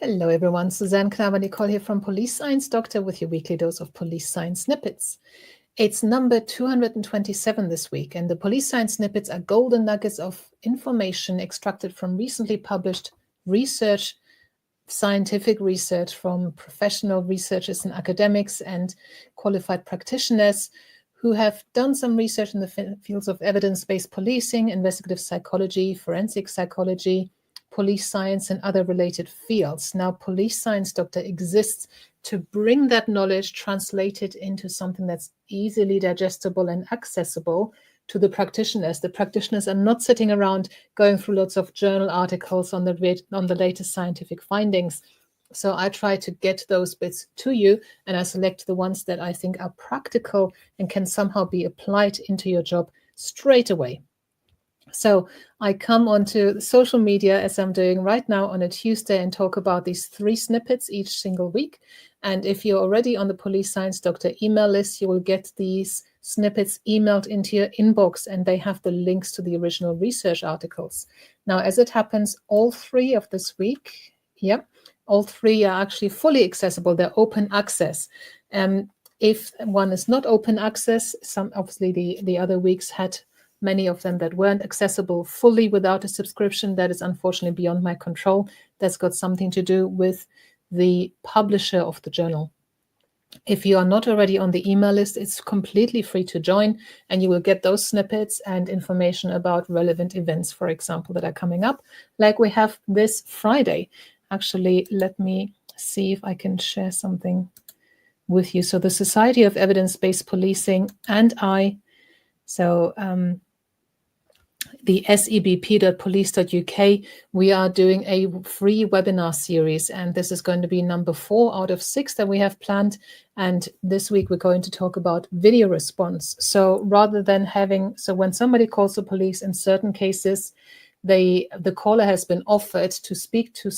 Hello everyone, Suzanne Knaber-Nicole here from Police Science Doctor with your weekly dose of police science snippets. It's number 227 this week, and the police science snippets are golden nuggets of information extracted from recently published research, scientific research from professional researchers and academics and qualified practitioners who have done some research in the fields of evidence-based policing, investigative psychology, forensic psychology, police science, and other related fields. Now, Police Science Doctor exists to bring that knowledge, translate it into something that's easily digestible and accessible to the practitioners. The practitioners are not sitting around going through lots of journal articles on the latest scientific findings. So I try to get those bits to you, and I select the ones that I think are practical and can somehow be applied into your job straight away. So I come onto social media, as I'm doing right now on a Tuesday, and talk about these 3 snippets each single week. And if you're already on the Police Science Doctor email list, you will get these snippets emailed into your inbox, and they have the links to the original research articles. Now, as it happens, all 3 of this week, all 3 are actually fully accessible. They're open access. If one is not open access, obviously the other weeks had many of them that weren't accessible fully without a subscription. That is unfortunately beyond my control. That's got something to do with the publisher of the journal. If you are not already on the email list, it's completely free to join, and you will get those snippets and information about relevant events, for example, that are coming up, like we have this Friday. Actually, let me see if I can share something with you. So the Society of Evidence-Based Policing and the sebp.police.uk, we are doing a free webinar series, and this is going to be number 4 out of 6 that we have planned. And this week we're going to talk about video response. So rather than when somebody calls the police, in certain cases, the caller has been offered to speak to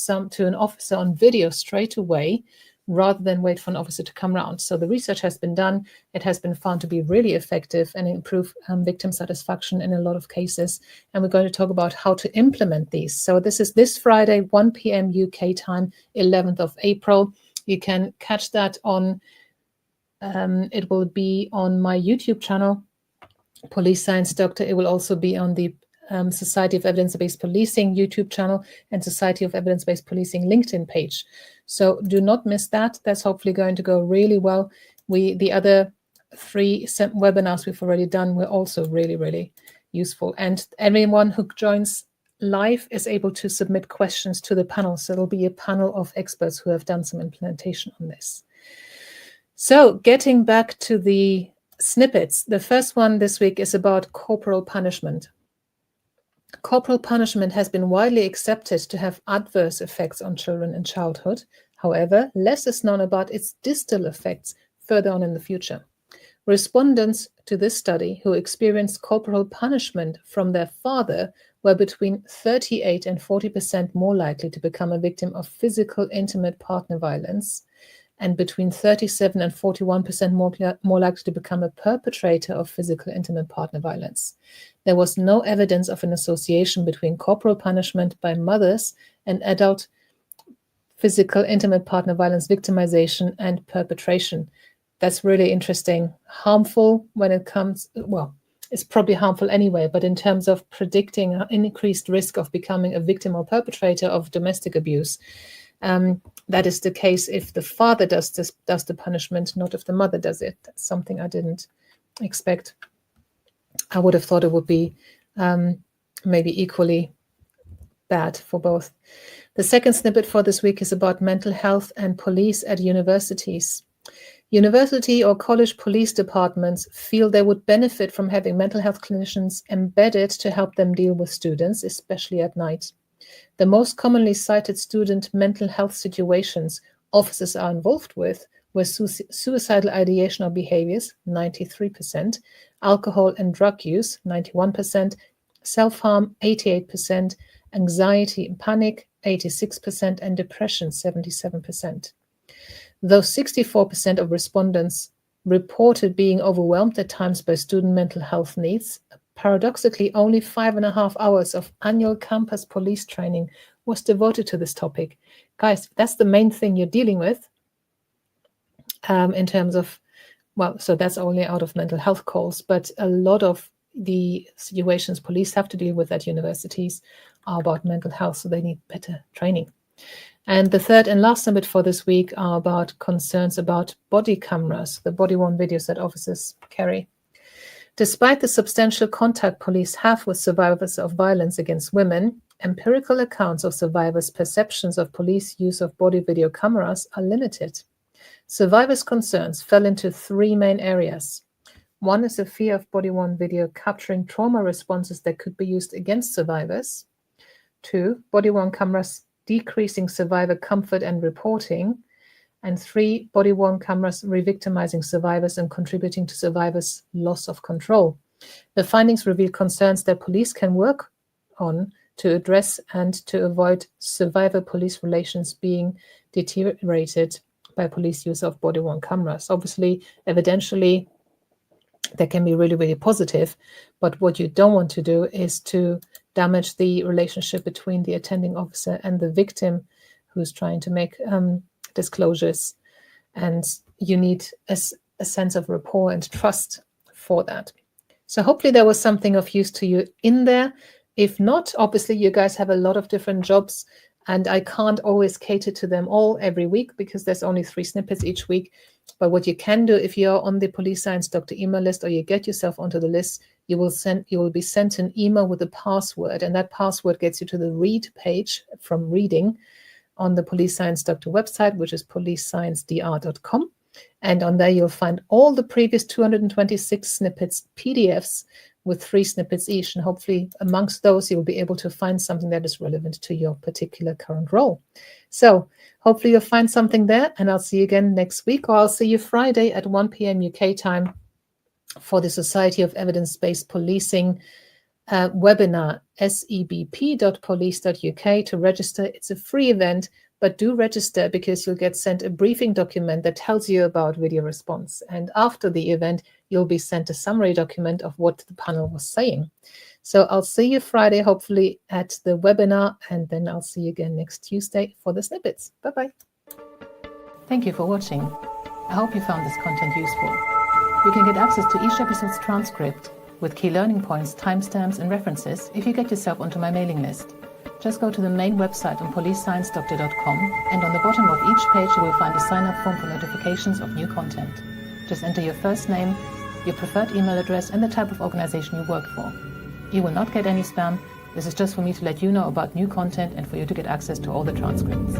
an officer on video straight away, rather than wait for an officer to come around. So the research has been done. It has been found to be really effective and improve victim satisfaction in a lot of cases. And we're going to talk about how to implement these. So this is this Friday, 1 p.m. UK time, 11th of April. You can catch that on, it will be on my YouTube channel, Police Science Doctor. It will also be on the Society of Evidence-Based Policing YouTube channel and Society of Evidence-Based Policing LinkedIn page. So do not miss that. That's hopefully going to go really well. The other 3 webinars we've already done were also really, really useful. And everyone who joins live is able to submit questions to the panel. So there'll be a panel of experts who have done some implementation on this. So getting back to the snippets, the first one this week is about corporal punishment. Corporal punishment has been widely accepted to have adverse effects on children in childhood. However, less is known about its distal effects further on in the future. Respondents to this study who experienced corporal punishment from their father were between 38 and 40% more likely to become a victim of physical intimate partner violence, and between 37 and 41% more likely to become a perpetrator of physical intimate partner violence. There was no evidence of an association between corporal punishment by mothers and adult physical intimate partner violence victimization and perpetration. That's really interesting. Harmful when it comes, well, it's probably harmful anyway, but in terms of predicting an increased risk of becoming a victim or perpetrator of domestic abuse, that is the case if the father does the punishment, not if the mother does it. That's something I didn't expect. I would have thought it would be maybe equally bad for both. The second snippet for this week is about mental health and police at universities. University or college police departments feel they would benefit from having mental health clinicians embedded to help them deal with students, especially at night. The most commonly cited student mental health situations officers are involved with were suicidal ideation or behaviors, 93%, alcohol and drug use, 91%, self-harm, 88%, anxiety and panic, 86%, and depression, 77%. Though 64% of respondents reported being overwhelmed at times by student mental health needs, paradoxically, only 5.5 hours of annual campus police training was devoted to this topic, guys, that's the main thing you're dealing with in terms of, well, so that's only out of mental health calls, but a lot of the situations police have to deal with at universities are about mental health, so they need better training. And the third and last snippet for this week are about concerns about body cameras, the body-worn videos that officers carry. Despite the substantial contact police have with survivors of violence against women, empirical accounts of survivors' perceptions of police use of body video cameras are limited. Survivors' concerns fell into three main areas. One is the fear of body-worn video capturing trauma responses that could be used against survivors. 2, body-worn cameras decreasing survivor comfort and reporting. And 3, body-worn cameras re-victimizing survivors and contributing to survivors' loss of control. The findings reveal concerns that police can work on to address and to avoid survivor-police relations being deteriorated by police use of body-worn cameras. Obviously, evidentially, that can be really, really positive, but what you don't want to do is to damage the relationship between the attending officer and the victim who's trying to make disclosures, and you need a sense of rapport and trust for that. So hopefully there was something of use to you in there. If not, obviously you guys have a lot of different jobs, and I can't always cater to them all every week because there's only 3 snippets each week. But what you can do, if you're on the Police Science Doctor email list, or you get yourself onto the list, you will be sent an email with a password, and that password gets you to the read page from reading on the Police Science Doctor website, which is policesciencedr.com. And on there, you'll find all the previous 226 snippets PDFs with 3 snippets each. And hopefully amongst those, you'll be able to find something that is relevant to your particular current role. So hopefully you'll find something there, and I'll see you again next week, or I'll see you Friday at 1 p.m. UK time for the Society of Evidence-Based Policing webinar, sebp.police.uk. To register, it's a free event, but do register because you'll get sent a briefing document that tells you about video response. And after the event, you'll be sent a summary document of what the panel was saying. So I'll see you Friday, hopefully at the webinar, and then I'll see you again next Tuesday for the snippets. Bye-bye. Thank you for watching. I hope you found this content useful. You can get access to each episode's transcript with key learning points, timestamps, and references if you get yourself onto my mailing list. Just go to the main website on policesciencedoctor.com, and on the bottom of each page you will find a sign-up form for notifications of new content. Just enter your first name, your preferred email address, and the type of organization you work for. You will not get any spam. This is just for me to let you know about new content and for you to get access to all the transcripts.